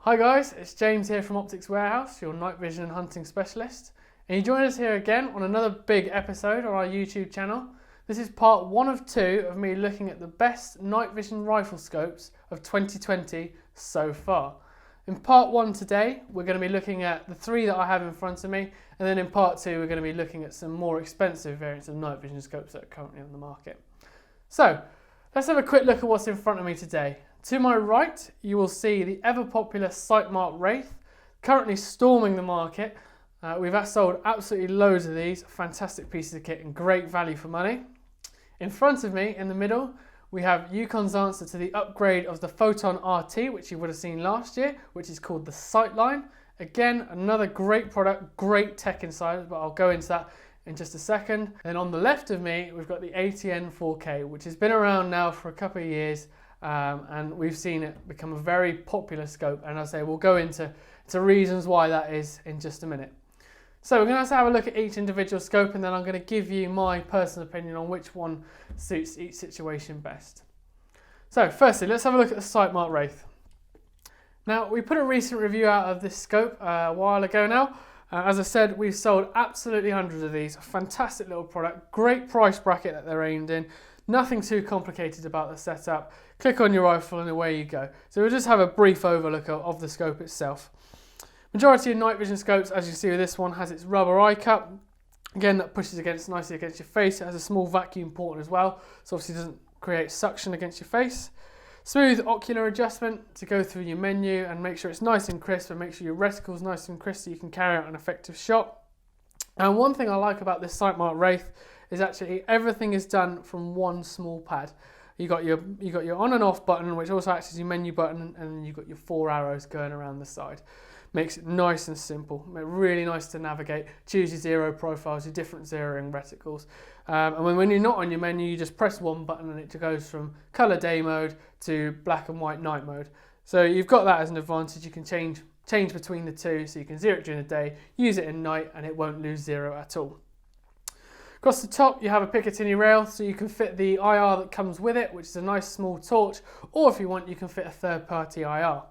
Hi guys, it's James here from Optics Warehouse, your night vision and hunting specialist. And you join us here again on another big episode on our YouTube channel. This is part 1 of 2 of me looking at the best night vision rifle scopes of 2020 so far. In part 1 today, we're going to be looking at the 3 that I have in front of me, and then in part 2 we're going to be looking at some more expensive variants of night vision scopes that are currently on the market. So, let's have a quick look at what's in front of me today. To my right, you will see the ever-popular Sightmart Wraith, currently storming the market. We've sold absolutely loads of these, fantastic pieces of kit and great value for money. In front of me, in the middle, we have Yukon's answer to the upgrade of the Photon RT, which you would have seen last year, which is called the Sightline. Again, another great product, great tech inside, but I'll go into that in just a second. And on the left of me, we've got the Yukon N470, which has been around now for a couple of years. And we've seen it become a very popular scope, and I'll say we'll go into reasons why that is in just a minute. So we're going to have a look at each individual scope, and then I'm going to give you my personal opinion on which one suits each situation best. So firstly, let's have a look at the Sightmart Wraith. Now, we put a recent review out of this scope a while ago now. As I said, we've sold absolutely hundreds of these. A fantastic little product, great price bracket that they're aimed in. Nothing too complicated about the setup. Click on your rifle and away you go. So we'll just have a brief overlook of the scope itself. Majority of night vision scopes, as you see with this one, has its rubber eye cup. Again, that pushes nicely against your face. It has a small vacuum port as well, so obviously doesn't create suction against your face. Smooth ocular adjustment to go through your menu and make sure it's nice and crisp, and make sure your reticle's nice and crisp so you can carry out an effective shot. And one thing I like about this Sightmart Wraith is actually everything is done from one small pad. You got your on and off button, which also acts as your menu button, and then you've got your 4 arrows going around the side. Makes it nice and simple. Really nice to navigate. Choose your zero profiles, your different zeroing reticles. And when you're not on your menu, you just press one button and it goes from color day mode to black and white night mode. So you've got that as an advantage. You can change between the two, so you can zero it during the day, use it in night, and it won't lose zero at all. Across the top, you have a Picatinny rail, so you can fit the IR that comes with it, which is a nice small torch, or if you want, you can fit a third-party IR.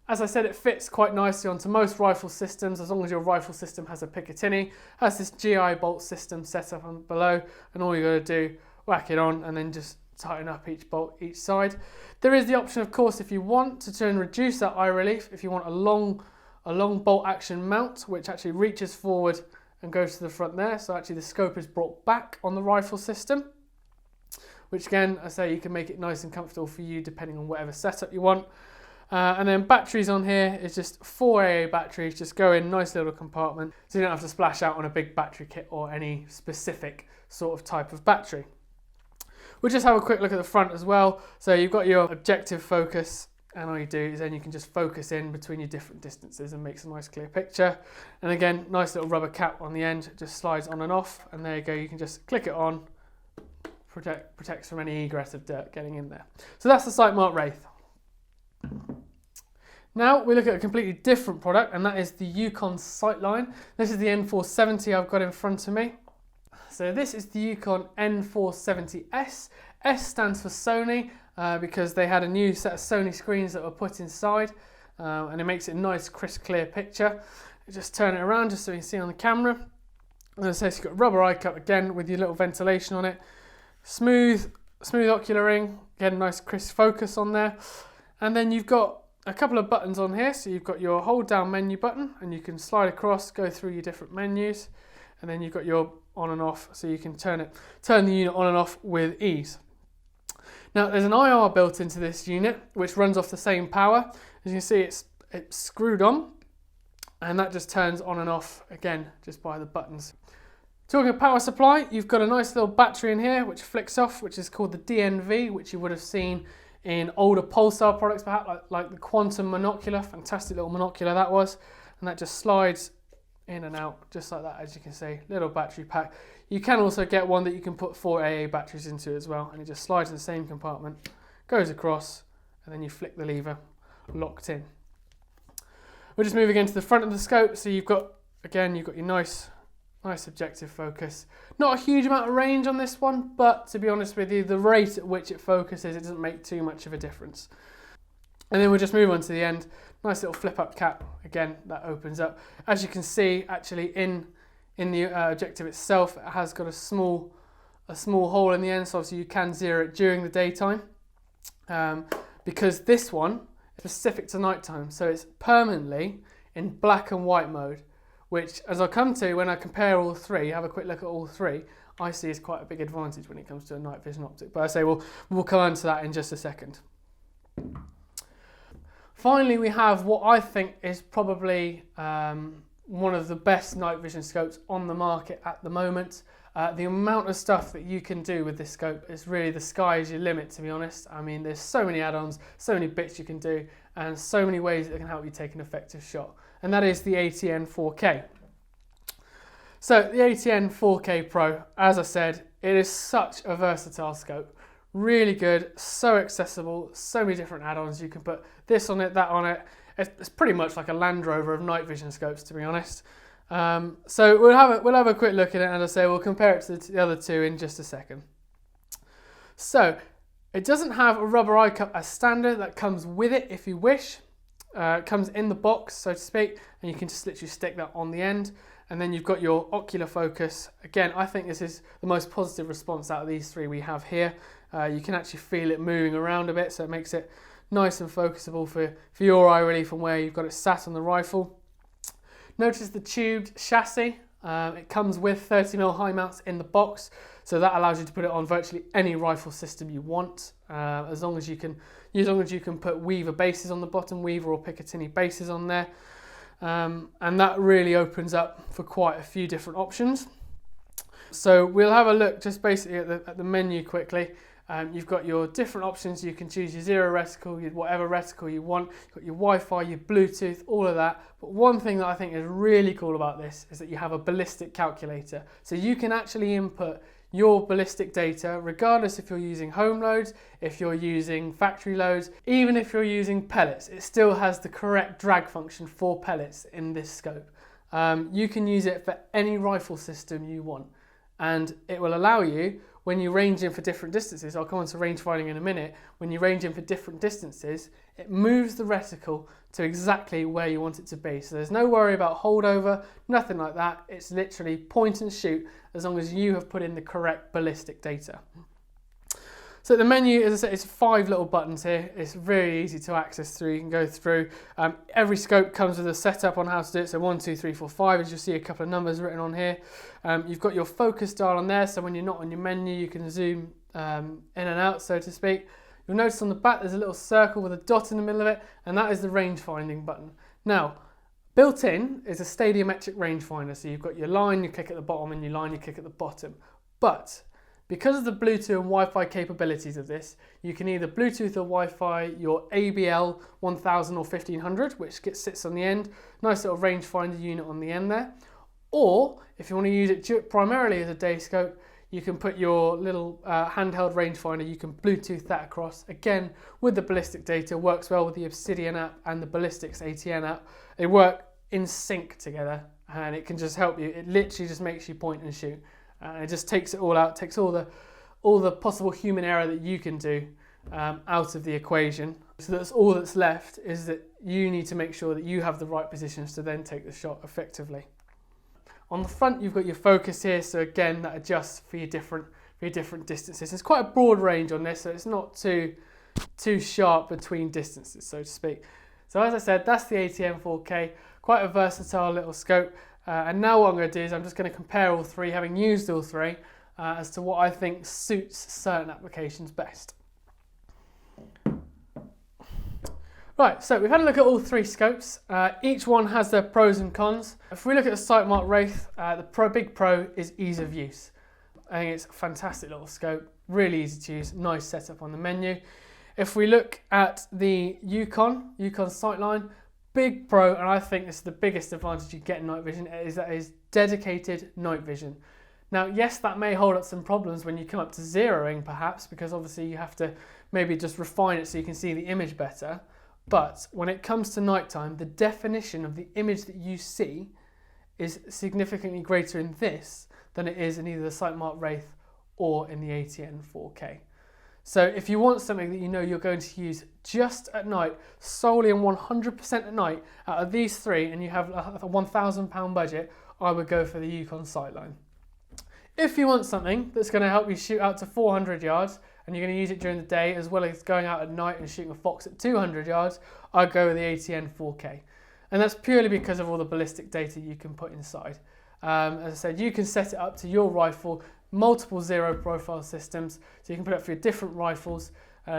As I said, it fits quite nicely onto most rifle systems, as long as your rifle system has a Picatinny. Has this GI bolt system set up on below, and all you got to do, whack it on, and then just tighten up each bolt each side. There is the option, of course, if you want to try and reduce that eye relief, if you want a long bolt action mount, which actually reaches forward and goes to the front there. So actually the scope is brought back on the rifle system, which again, I say you can make it nice and comfortable for you depending on whatever setup you want. And then batteries on here is just 4 AA batteries, just go in nice little compartment, so you don't have to splash out on a big battery kit or any specific sort of type of battery. We'll just have a quick look at the front as well. So you've got your objective focus, and all you do is then you can just focus in between your different distances and makes a nice clear picture. And again, nice little rubber cap on the end, it just slides on and off, and there you go, you can just click it on, protects from any egress of dirt getting in there. So that's the Sightmart Wraith. Now we look at a completely different product, and that is the Yukon Sightline. This is the N470 I've got in front of me. So this is the Yukon N470S. S stands for Sony because they had a new set of Sony screens that were put inside, and it makes it a nice, crisp, clear picture. Just turn it around just so you can see on the camera. And as I say, you've got rubber eye cup again with your little ventilation on it. Smooth ocular ring, again, nice crisp focus on there. And then you've got a couple of buttons on here. So you've got your hold down menu button, and you can slide across, go through your different menus. And then you've got your on and off, so you can turn the unit on and off with ease. Now there's an IR built into this unit which runs off the same power. As you can see, it's screwed on, and that just turns on and off again just by the buttons. Talking of power supply, you've got a nice little battery in here which flicks off, which is called the DNV, which you would have seen in older Pulsar products, perhaps like the Quantum Monocular. Fantastic little monocular that was, and that just slides in and out just like that. As you can see, little battery pack. You can also get one that you can put 4 AA batteries into as well, and it just slides in the same compartment, goes across, and then you flick the lever, locked in. We'll just move again to the front of the scope. So you've got your nice objective focus. Not a huge amount of range on this one, but to be honest with you, the rate at which it focuses, it doesn't make too much of a difference. And then we'll just move on to the end. Nice little flip up cap. Again, that opens up. As you can see, actually in the objective itself, it has got a small hole in the end, so obviously you can zero it during the daytime. Because this one is specific to nighttime, so it's permanently in black and white mode, which, as I'll come to when I compare all three, have a quick look at all three, I see is quite a big advantage when it comes to a night vision optic. But I say we'll come on to that in just a second. Finally, we have what I think is probably one of the best night vision scopes on the market at the moment. The amount of stuff that you can do with this scope is really the sky is your limit, to be honest. I mean, there's so many add-ons, so many bits you can do, and so many ways that can help you take an effective shot. And that is the ATN 4K. So the ATN 4K Pro, as I said, it is such a versatile scope. Really good, so accessible, so many different add-ons. You can put this on it, that on it. It's pretty much like a Land Rover of night vision scopes, to be honest. So we'll have a quick look at it, and as I say, we'll compare it to the other two in just a second. So it doesn't have a rubber eye cup as standard. That comes with it if you wish. It comes in the box, so to speak, and you can just literally stick that on the end. And then you've got your ocular focus. Again, I think this is the most positive response out of these three we have here. You can actually feel it moving around a bit, so it makes it nice and focusable for your eye really from where you've got it sat on the rifle. Notice the tubed chassis. It comes with 30mm high mounts in the box, so that allows you to put it on virtually any rifle system you want, as long as you can put Weaver bases on the bottom, Weaver or Picatinny bases on there. And that really opens up for quite a few different options. So we'll have a look just basically at the menu quickly. You've got your different options. You can choose your zero reticle, your whatever reticle you want. You've got your Wi-Fi, your Bluetooth, all of that. But one thing that I think is really cool about this is that you have a ballistic calculator. So you can actually input your ballistic data, regardless if you're using home loads, if you're using factory loads, even if you're using pellets, it still has the correct drag function for pellets in this scope. You can use it for any rifle system you want, and it will allow you, when you range in for different distances, I'll come on to range finding in a minute, when you range in for different distances, it moves the reticle to exactly where you want it to be. So there's no worry about holdover, nothing like that. It's literally point and shoot as long as you have put in the correct ballistic data. So the menu, as I said, it's 5 little buttons here. It's very easy to access through. You can go through. Every scope comes with a setup on how to do it. So 1, 2, 3, 4, 5, as you'll see a couple of numbers written on here. You've got your focus dial on there, so when you're not on your menu, you can zoom in and out, so to speak. You'll notice on the back there's a little circle with a dot in the middle of it, and that is the range finding button. Now, built in is a stadiometric rangefinder, so you've got your line, you click at the bottom, and your line, you click at the bottom. But because of the Bluetooth and Wi-Fi capabilities of this, you can either Bluetooth or Wi-Fi your ABL 1000 or 1500, which sits on the end, nice little rangefinder unit on the end there. Or if you want to use it primarily as a day scope, you can put your little handheld rangefinder, you can Bluetooth that across. Again, with the ballistic data, works well with the Obsidian app and the Ballistics ATN app. They work in sync together, and it can just help you. It literally just makes you point and shoot. It just takes it all out, takes all the possible human error that you can do out of the equation. So that's all that's left, is that you need to make sure that you have the right positions to then take the shot effectively. On the front, you've got your focus here, so again, that adjusts for your different distances. It's quite a broad range on this, so it's not too sharp between distances, so to speak. So as I said, that's the ATN 4K, quite a versatile little scope. And now what I'm going to do is I'm just going to compare all three, having used all three, as to what I think suits certain applications best. Right, so we've had a look at all three scopes. Each one has their pros and cons. If we look at the Sightmart Wraith, the big pro is ease of use. I think it's a fantastic little scope, really easy to use, nice setup on the menu. If we look at the Yukon Sightline, big pro, and I think this is the biggest advantage you get in night vision, is that it is dedicated night vision. Now, yes, that may hold up some problems when you come up to zeroing, perhaps, because obviously you have to maybe just refine it so you can see the image better. But when it comes to nighttime, the definition of the image that you see is significantly greater in this than it is in either the Sightmart Wraith or in the ATN 4K. So if you want something that you know you're going to use just at night, solely and 100% at night, out of these three, and you have a £1,000 budget, I would go for the Yukon Sightline. If you want something that's going to help you shoot out to 400 yards, and you're going to use it during the day as well as going out at night and shooting a fox at 200 yards, I'd go with the ATN 4K. And that's purely because of all the ballistic data you can put inside. As I said, you can set it up to your rifle, multiple zero profile systems, so you can put it up for your different rifles.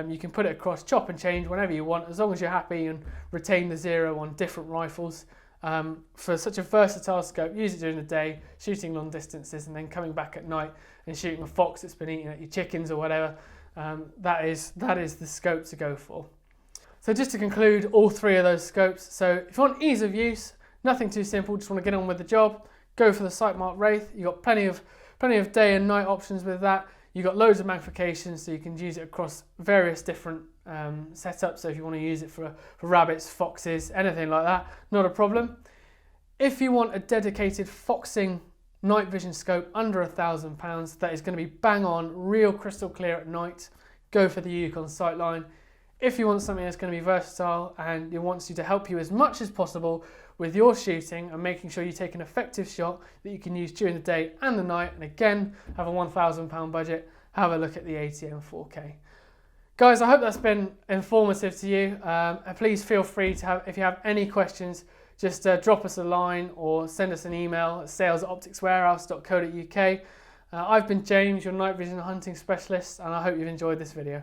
You can put it across, chop and change whenever you want, as long as you're happy and retain the zero on different rifles. For such a versatile scope, use it during the day, shooting long distances, and then coming back at night and shooting a fox that's been eating at your chickens or whatever. That is the scope to go for. So just to conclude all three of those scopes, so if you want ease of use, nothing too simple, just want to get on with the job, go for the Sightmart Wraith. You've got plenty of day and night options with that. You've got loads of magnification, so you can use it across various different setups. So if you want to use it for rabbits, foxes, anything like that, not a problem. If you want a dedicated foxing night vision scope under £1,000 that is going to be bang on, real crystal clear at night, go for the Yukon Sightline. If you want something that's going to be versatile and it wants you to help you as much as possible with your shooting and making sure you take an effective shot that you can use during the day and the night, and again have a £1,000 budget, have a look at the ATN 4K. Guys, I hope that's been informative to you. Please feel free to if you have any questions, just drop us a line or send us an email at sales@opticswarehouse.co.uk. I've been James, your night vision hunting specialist, and I hope you've enjoyed this video.